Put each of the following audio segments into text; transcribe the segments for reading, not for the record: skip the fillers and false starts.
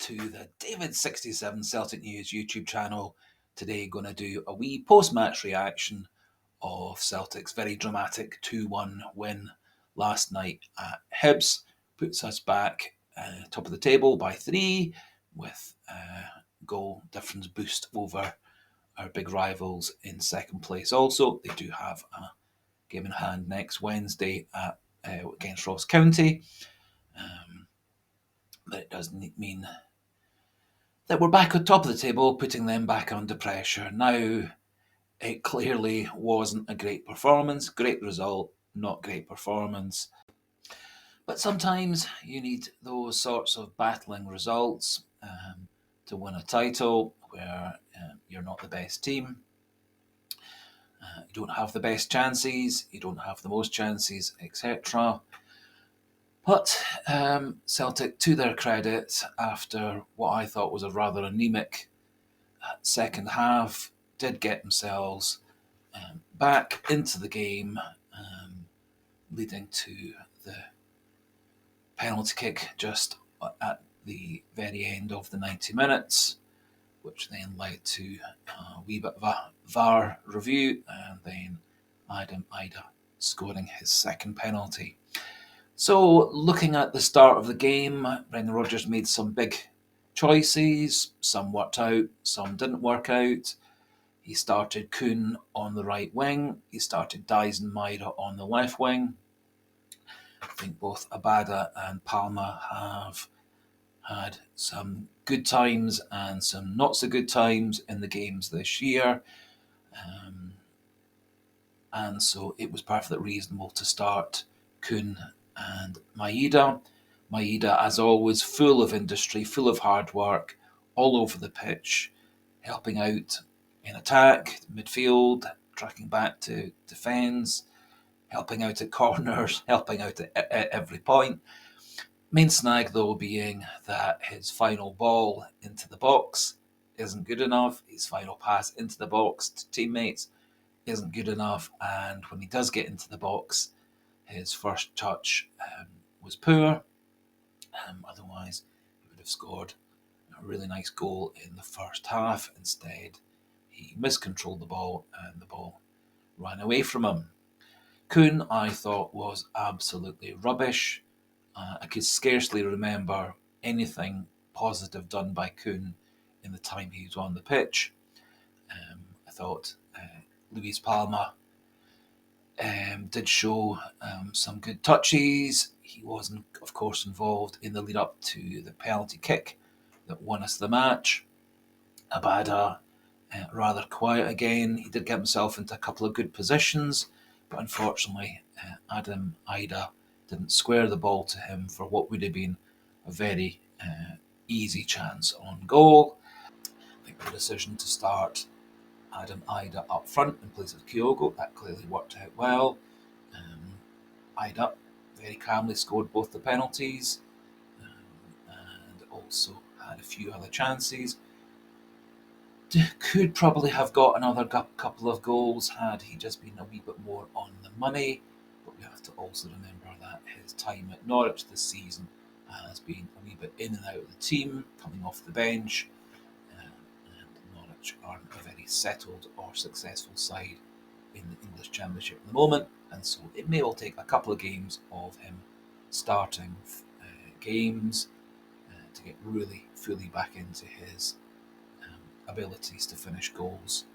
to the David67 Celtic News YouTube channel. Today going to do a wee post-match reaction of Celtic's very dramatic 2-1 win last night at Hibs. Puts us back top of the table by 3 with goal difference boost over our big rivals in second place. Also, they do have a game in hand next Wednesday against Ross County. But it doesn't mean that we're back on top of the table, putting them back under pressure. Now, it clearly wasn't a great performance. Great result, not great performance. But sometimes you need those sorts of battling results to win a title where you're not the best team. You don't have the best chances, you don't have the most chances, etc. But Celtic, to their credit, after what I thought was a rather anemic second half, did get themselves back into the game, leading to the penalty kick just at the very end of the 90 minutes, which then led to a wee bit of a VAR review, and then Adam Idah scoring his second penalty. So, looking at the start of the game, Brendan Rodgers made some big choices. Some worked out, some didn't work out. He started Kuhn on the right wing. He started Dyson Maida on the left wing. I think both Abada and Palma have had some good times and some not so good times in the games this year. And so it was perfectly reasonable to start Kuhn and Maida. Maida, as always, full of industry, full of hard work, all over the pitch, helping out in attack, midfield, tracking back to defence, helping out at corners, helping out at every point. Main snag, though, being that his final ball into the box isn't good enough. His final pass into the box to teammates isn't good enough. And when he does get into the box, his first touch was poor. Otherwise, he would have scored a really nice goal in the first half. Instead, he miscontrolled the ball and the ball ran away from him. Kuhn, I thought, was absolutely rubbish. I could scarcely remember anything positive done by Kuhn in the time he was on the pitch. I thought Luis Palma did show some good touches. He wasn't, of course, involved in the lead up to the penalty kick that won us the match. Abada, rather quiet again. He did get himself into a couple of good positions, but unfortunately, Adam Idah didn't square the ball to him for what would have been a very easy chance on goal. I think the decision to start Adam Idah up front in place of Kyogo, that clearly worked out well. Idah very calmly scored both the penalties and also had a few other chances. Could probably have got another couple of goals had he just been a wee bit more on the money, but we have to also remember that his time at Norwich this season has been a wee bit in and out of the team, coming off the bench, and Norwich aren't a very settled or successful side in the English Championship at the moment, and so it may well take a couple of games of him starting games to get really fully back into his abilities to finish goals.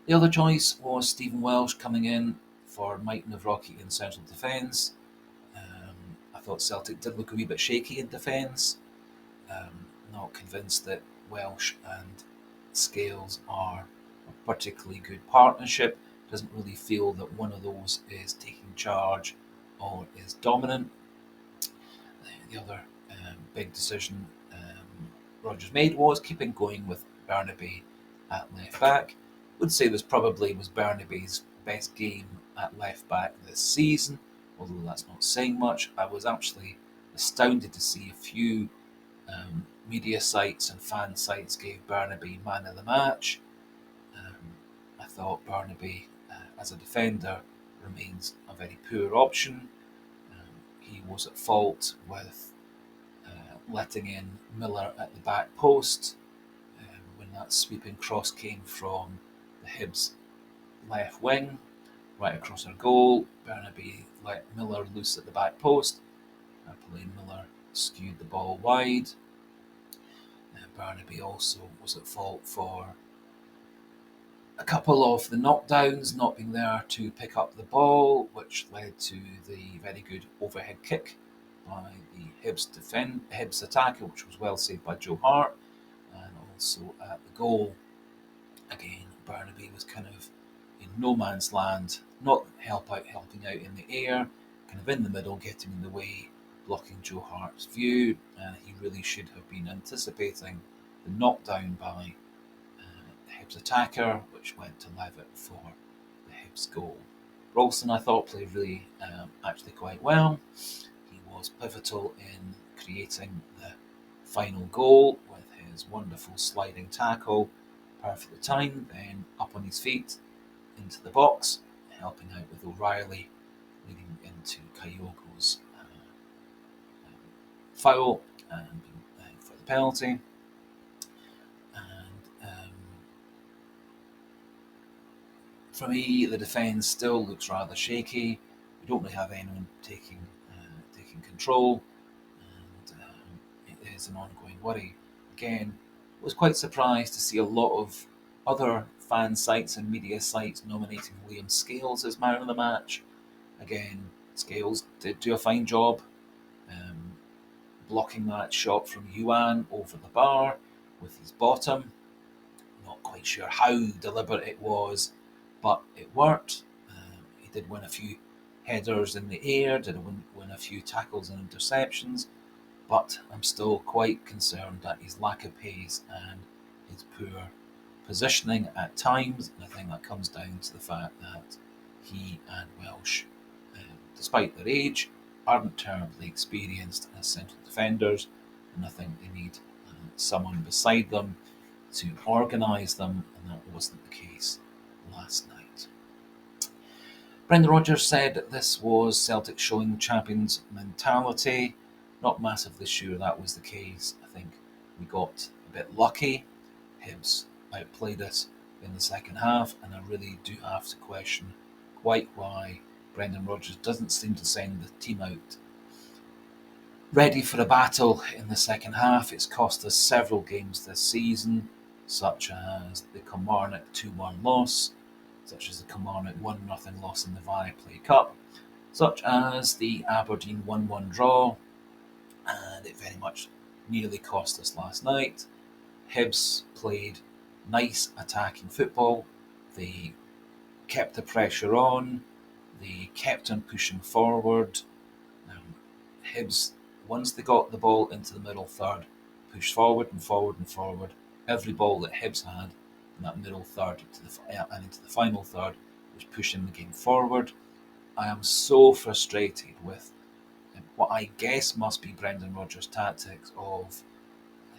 The other choice was Stephen Welsh coming in for Mike Navrocki in central defence. I thought Celtic did look a wee bit shaky in defence. Not convinced that Welsh and Scales are a particularly good partnership. Doesn't really feel that one of those is taking charge or is dominant. The other big decision Rodgers made was keeping going with Barnaby at left back. Would say this probably was Barnaby's best game at left back this season, although that's not saying much. I was actually astounded to see a few media sites and fan sites gave Barnaby man of the match. I thought Barnaby, as a defender, remains a very poor option. He was at fault with letting in Miller at the back post when that sweeping cross came from the Hibs left wing, right across our goal. Burnaby let Miller loose at the back post. Happily, Miller skewed the ball wide. Burnaby also was at fault for a couple of the knockdowns, not being there to pick up the ball, which led to the very good overhead kick by the Hibs attacker, which was well saved by Joe Hart. And also at the goal, again, Burnaby was kind of in no man's land, not helping out in the air, kind of in the middle, getting in the way, blocking Joe Hart's view. He really should have been anticipating the knockdown by the Hibs attacker, which went to Levitt for the Hibs goal. Ralston, I thought, played really actually quite well. He was pivotal in creating the final goal with his wonderful sliding tackle, perfectly timed, then up on his feet into the box, helping out with O'Reilly, leading into Kyogo's foul and for the penalty. And for me, the defence still looks rather shaky. We don't really have anyone taking control, and it is an ongoing worry. Again, I was quite surprised to see a lot of other fan sites and media sites nominating Liam Scales as man of the match. Again, Scales did do a fine job um, blocking that shot from Yuan over the bar with his bottom. Not quite sure how deliberate it was, but it worked. He did win a few headers in the air, did win a few tackles and interceptions, but I'm still quite concerned at his lack of pace and his poor positioning at times. And I think that comes down to the fact that he and Welsh, despite their age, aren't terribly experienced as central defenders, and I think they need someone beside them to organise them, and that wasn't the case last night. Brendan Rodgers said this was Celtic showing champions mentality. Not massively sure that was the case. I think we got a bit lucky. Hibs outplayed us in the second half, and I really do have to question quite why Brendan Rodgers doesn't seem to send the team out ready for a battle in the second half. It's cost us several games this season, such as the Kilmarnock 2-1 loss, such as the Kilmarnock 1-0 loss in the Viaplay Cup, such as the Aberdeen 1-1 draw, and it very much nearly cost us last night. Hibs played nice attacking football. They kept the pressure on. They kept on pushing forward. Hibs, once they got the ball into the middle third, pushed forward and forward and forward. Every ball that Hibs had in that middle third and into the final third was pushing the game forward. I am so frustrated with what I guess must be Brendan Rodgers' tactics of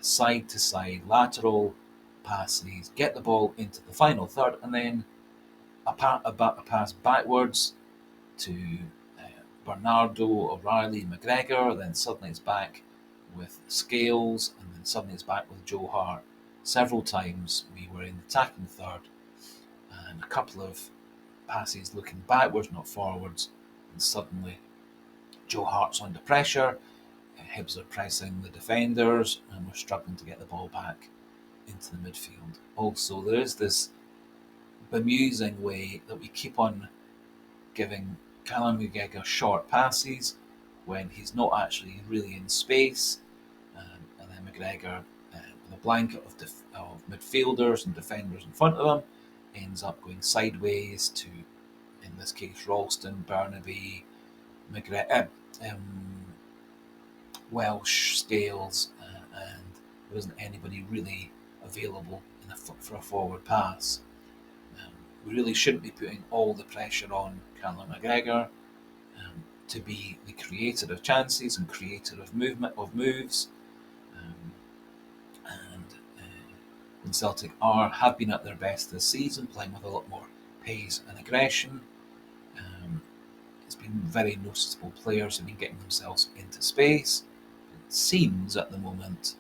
side to side lateral passes, get the ball into the final third, and then a pass backwards to Bernardo, O'Reilly, McGregor, then suddenly it's back with Scales, and then suddenly it's back with Joe Hart. Several times we were in the attacking third, and a couple of passes looking backwards, not forwards, and suddenly Joe Hart's under pressure. Hibs are pressing the defenders, and we're struggling to get the ball back into the midfield. Also, there is this bemusing way that we keep on giving Callum McGregor short passes when he's not actually really in space, and then McGregor, with a blanket of midfielders and defenders in front of him, ends up going sideways to, in this case, Ralston, Burnaby, McGregor, Welsh, Scales, and there isn't anybody really available for a forward pass. We really shouldn't be putting all the pressure on Callum McGregor to be the creator of chances and creator of moves. And when Celtic have been at their best this season, playing with a lot more pace and aggression, it's been very noticeable. Players have been getting themselves into space. seems at the moment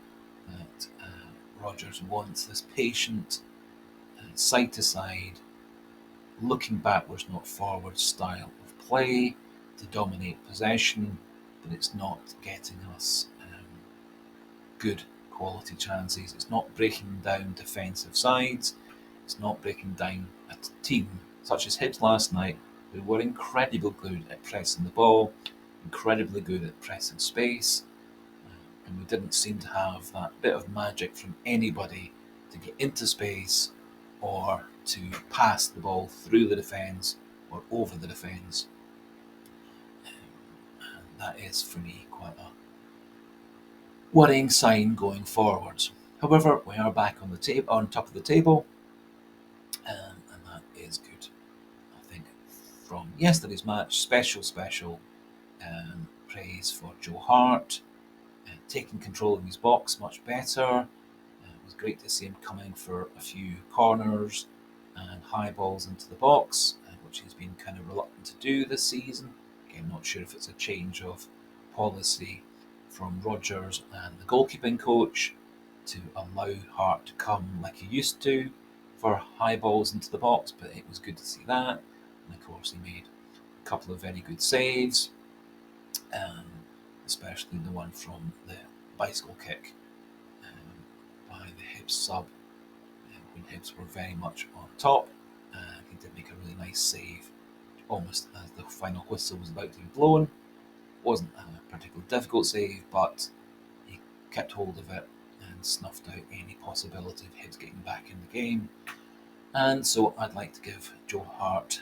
that Rodgers wants this patient, side to side, looking backwards, not forwards style of play to dominate possession, but it's not getting us good quality chances. It's not breaking down defensive sides. It's not breaking down a team such as Hibs last night, who were incredibly good at pressing the ball, incredibly good at pressing space, and we didn't seem to have that bit of magic from anybody to get into space or to pass the ball through the defence or over the defence. And that is, for me, quite a worrying sign going forwards. However, we are back on top of the table, and that is good. I think from yesterday's match, special praise for Joe Hart, taking control of his box much better. It was great to see him coming for a few corners and high balls into the box, which he's been kind of reluctant to do this season. Again, not sure if it's a change of policy from Rodgers and the goalkeeping coach to allow Hart to come like he used to for high balls into the box, but it was good to see that. And of course, he made a couple of very good saves, especially the one from the bicycle kick by the Hibs sub when Hibs were very much on top. He did make a really nice save almost as the final whistle was about to be blown. Wasn't a particularly difficult save, but he kept hold of it and snuffed out any possibility of Hibs getting back in the game. And so I'd like to give Joe Hart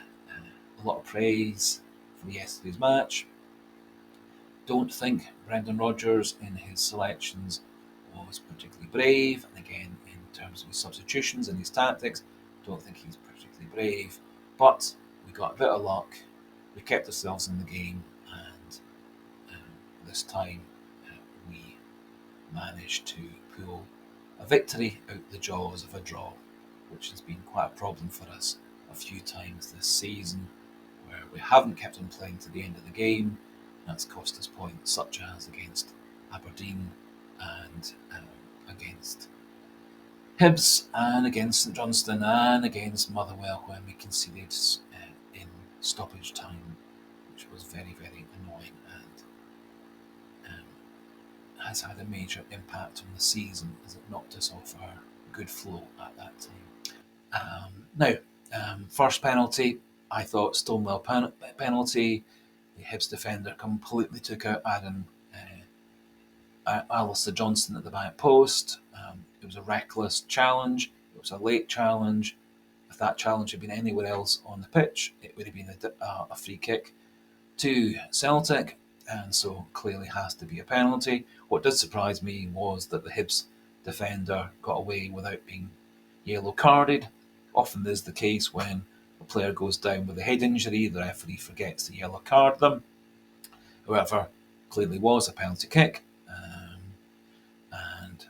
a lot of praise for yesterday's match. Don't think Brendan Rodgers in his selections was particularly brave, and again in terms of his substitutions and his tactics, don't think he's particularly brave, but we got a bit of luck, we kept ourselves in the game, and this time we managed to pull a victory out the jaws of a draw, which has been quite a problem for us a few times this season, where we haven't kept on playing to the end of the game. That's cost us points, such as against Aberdeen and against Hibs and against St Johnstone and against Motherwell when we conceded in stoppage time, which was very, very annoying and has had a major impact on the season as it knocked us off our good flow at that time. First penalty, I thought Stonewall penalty. The Hibs defender completely took out Alistair Johnston at the back post. It was a reckless challenge. It was a late challenge. If that challenge had been anywhere else on the pitch, it would have been a free kick to Celtic, and so clearly has to be a penalty. What did surprise me was that the Hibs defender got away without being yellow carded. Often is the case when a player goes down with a head injury, the referee forgets to yellow card them. However, clearly was a penalty kick, and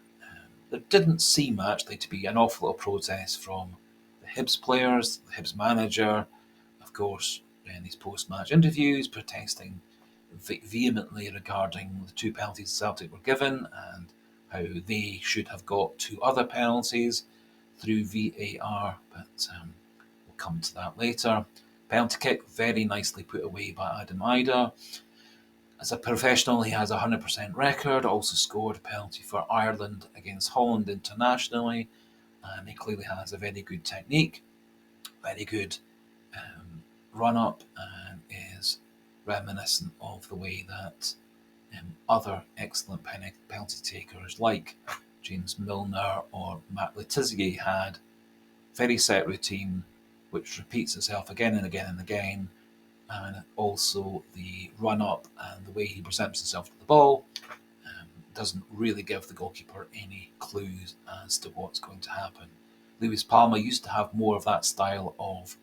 there didn't seem actually to be an awful lot of protest from the Hibs players, the Hibs manager, of course, in his post-match interviews, protesting vehemently regarding the two penalties Celtic were given and how they should have got two other penalties through VAR, but we'll come to that later. Penalty kick, very nicely put away by Adam Idah. As a professional, he has a 100% record, also scored a penalty for Ireland against Holland internationally, and he clearly has a very good technique, very good run-up, and is reminiscent of the way that other excellent penalty takers like James Milner or Matt Le Tissier had. Very set routine, which repeats itself again and again and again, and also the run-up and the way he presents himself to the ball doesn't really give the goalkeeper any clues as to what's going to happen. Lewis Palmer used to have more of that style of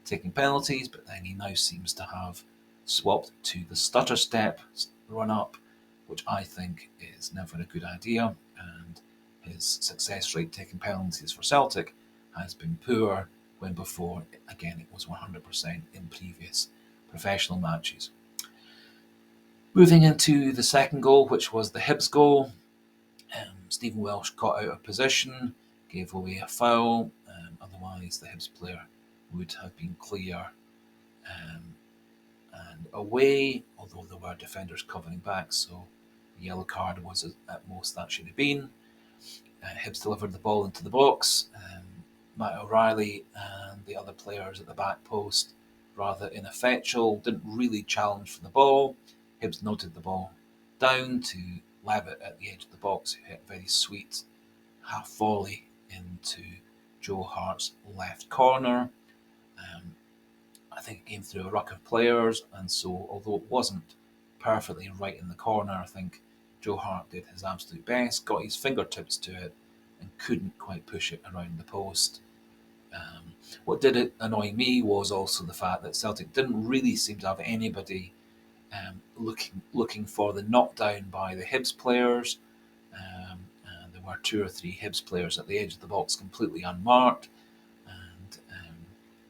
taking penalties, but then he now seems to have swapped to the stutter step run-up, which I think is never a good idea, and his success rate taking penalties for Celtic has been poor, when before, again, it was 100% in previous professional matches. Moving into the second goal, which was the Hibs goal, Stephen Welsh got out of position, gave away a foul. Otherwise, the Hibs player would have been clear um, and away, although there were defenders covering back, so the yellow card was at most that should have been. Hibs delivered the ball into the box. Matt O'Reilly and the other players at the back post, rather ineffectual, didn't really challenge for the ball. Hibs noted the ball down to Levitt at the edge of the box, who hit a very sweet half volley into Joe Hart's left corner. Um, I think it came through a ruck of players, and so although it wasn't perfectly right in the corner, I think Joe Hart did his absolute best, got his fingertips to it, and couldn't quite push it around the post. What did annoy me was also the fact that Celtic didn't really seem to have anybody looking for the knockdown by the Hibs players. And there were two or three Hibs players at the edge of the box completely unmarked, and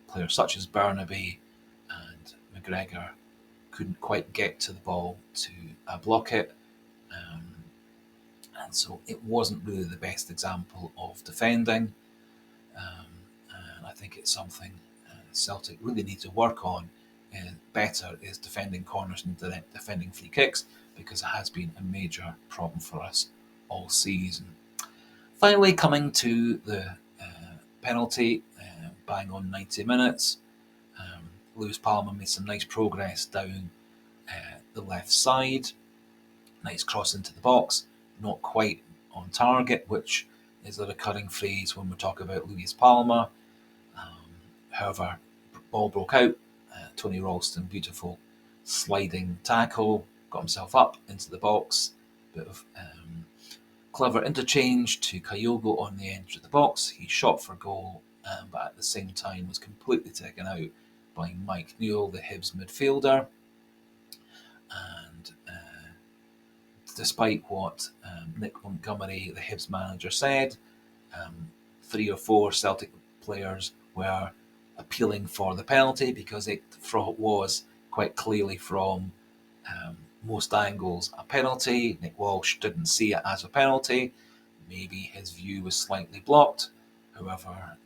players such as Burnaby and McGregor couldn't quite get to the ball to block it. Um, and so it wasn't really the best example of defending. Um, and I think it's something Celtic really need to work on better is defending corners and defending free kicks, because it has been a major problem for us all season. Finally, coming to the penalty, bang on 90 minutes. Lewis Palmer made some nice progress down the left side. Nice cross into the box, not quite on target, which is a recurring phrase when we talk about Lewis Palmer. However, ball broke out. Tony Ralston, beautiful sliding tackle, got himself up into the box. Bit of clever interchange to Kyogo on the edge of the box. He shot for goal, but at the same time was completely taken out by Mike Newell, the Hibs midfielder. And despite what Nick Montgomery, the Hibs manager, said, 3 or 4 Celtic players were appealing for the penalty because it was quite clearly from most angles a penalty. Nick Walsh didn't see it as a penalty. Maybe his view was slightly blocked. However,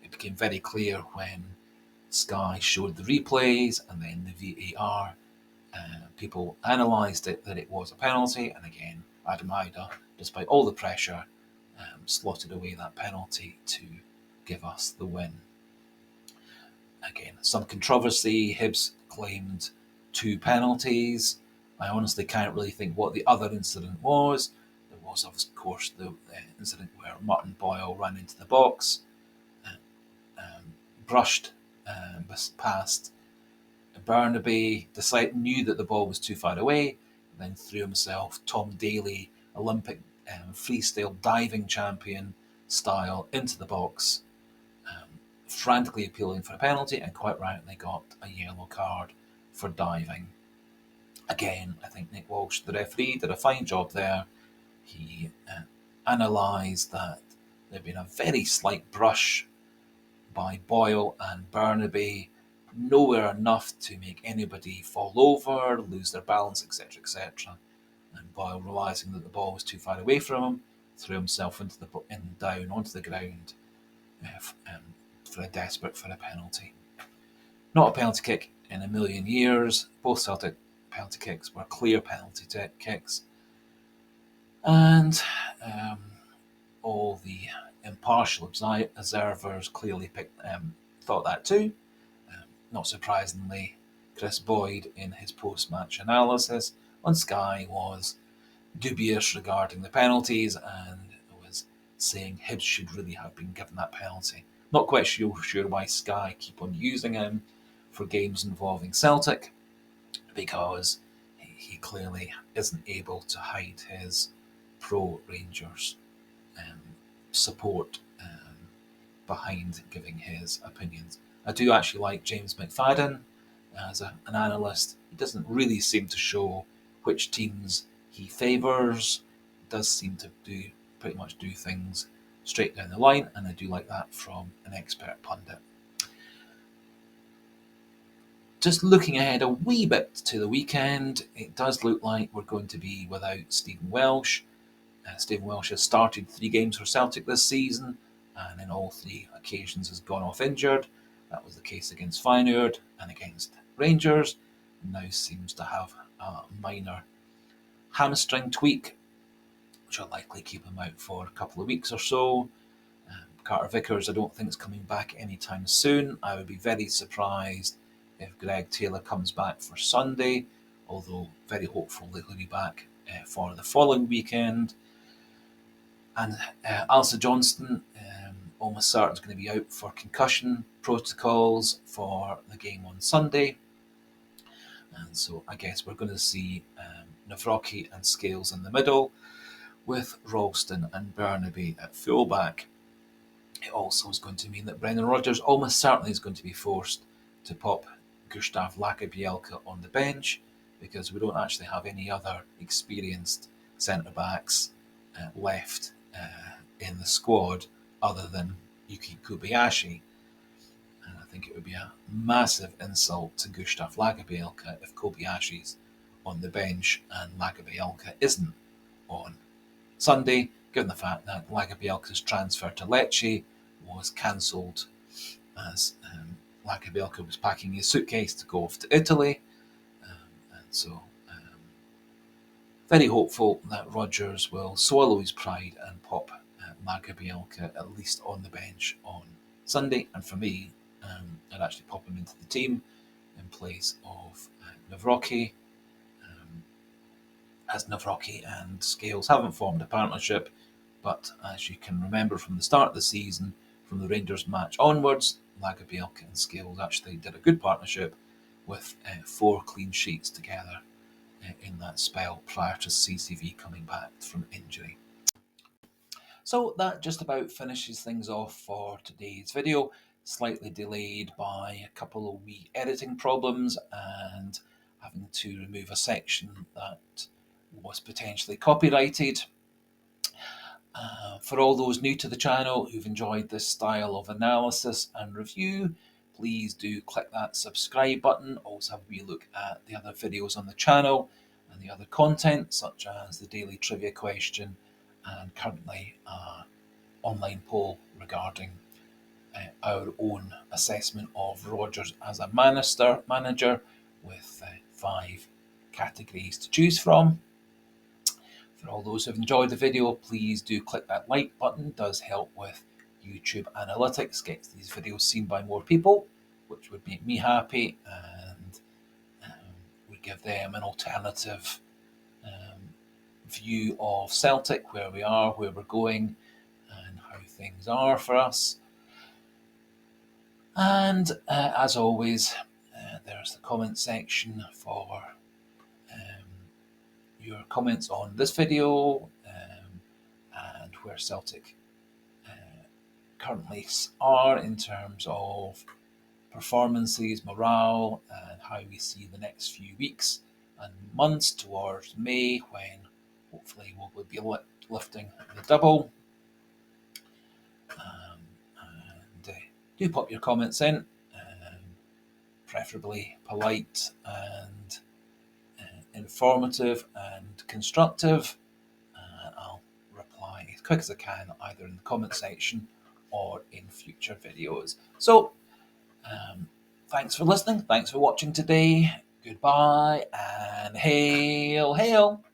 it became very clear when Sky showed the replays and then the VAR people analysed it that it was a penalty. And again, Adam Idah, despite all the pressure, slotted away that penalty to give us the win. Again, some controversy. Hibs claimed 2 penalties. I honestly can't really think what the other incident was. There was, of course, the incident where Martin Boyle ran into the box, brushed past Burnaby, knew that the ball was too far away, then threw himself Tom Daley, Olympic freestyle diving champion style, into the box, frantically appealing for a penalty, and quite rightly got a yellow card for diving. Again, I think Nick Walsh, the referee, did a fine job there. He analysed that there had been a very slight brush by Boyle and Burnaby, nowhere enough to make anybody fall over, lose their balance, etc., etc. And Boyle, realising that the ball was too far away from him, threw himself down onto the ground desperate for a penalty. Not a penalty kick in a million years. Both Celtic penalty kicks were clear penalty kicks. And all the impartial observers clearly thought that too. Not surprisingly, Chris Boyd, in his post-match analysis on Sky, was dubious regarding the penalties and was saying Hibs should really have been given that penalty. Not quite sure why Sky keep on using him for games involving Celtic, because he clearly isn't able to hide his pro-Rangers support behind giving his opinions. I do actually like James McFadden as an analyst. He doesn't really seem to show which teams he favours. He does seem to pretty much do things straight down the line, and I do like that from an expert pundit. just looking ahead a wee bit to the weekend, it does look like we're going to be without Stephen Welsh. Stephen Welsh has started 3 games for Celtic this season, and in all 3 occasions has gone off injured. That was the case against Feyenoord and against Rangers. Now seems to have a minor hamstring tweak, which will likely keep him out for a couple of weeks or so. Carter Vickers, I don't think is coming back anytime soon. I would be very surprised if Greg Taylor comes back for Sunday, although very hopeful that he'll be back for the following weekend. And Alistair Johnston, almost certain is going to be out for concussion protocols for the game on Sunday. And so I guess we're going to see Nawrocki and Scales in the middle, with Ralston and Burnaby at fullback. It also is going to mean that Brendan Rodgers almost certainly is going to be forced to pop Gustav Lagerbielke on the bench, because we don't actually have any other experienced centre-backs left in the squad other than Yuki Kobayashi. And I think it would be a massive insult to Gustav Lagerbielke if Kobayashi's on the bench and Lagerbielke isn't on Sunday, given the fact that Lagerbielke's transfer to Lecce was cancelled as Lagerbielke was packing his suitcase to go off to Italy. And so very hopeful that Rodgers will swallow his pride and pop Lagerbielke at least on the bench on Sunday. And for me, I'd actually pop him into the team in place of Nawrocki, as Nawrocki and Scales haven't formed a partnership. But as you can remember from the start of the season, from the Rangers match onwards, Lagerbielke and Scales actually did a good partnership with 4 clean sheets together in that spell prior to CCV coming back from injury. So that just about finishes things off for today's video. Slightly delayed by a couple of wee editing problems and having to remove a section that was potentially copyrighted. For all those new to the channel who've enjoyed this style of analysis and review, please do click that subscribe button. Also have a wee look at the other videos on the channel and the other content, such as the daily trivia question and currently an online poll regarding our own assessment of Rodgers as a manager with 5 categories to choose from. For all those who've enjoyed the video, please do click that like button. It does help with YouTube analytics, gets these videos seen by more people, which would make me happy and would give them an alternative view of Celtic, where we are, where we're going, and how things are for us. And as always, there's the comment section for your comments on this video and where Celtic currently are in terms of performances, morale, and how we see the next few weeks and months towards May, when hopefully we'll be lifting the double. And do pop your comments in, preferably polite and informative and constructive. I'll reply as quick as I can, either in the comment section or in future videos. So thanks for listening, thanks for watching today, goodbye, and hail, hail.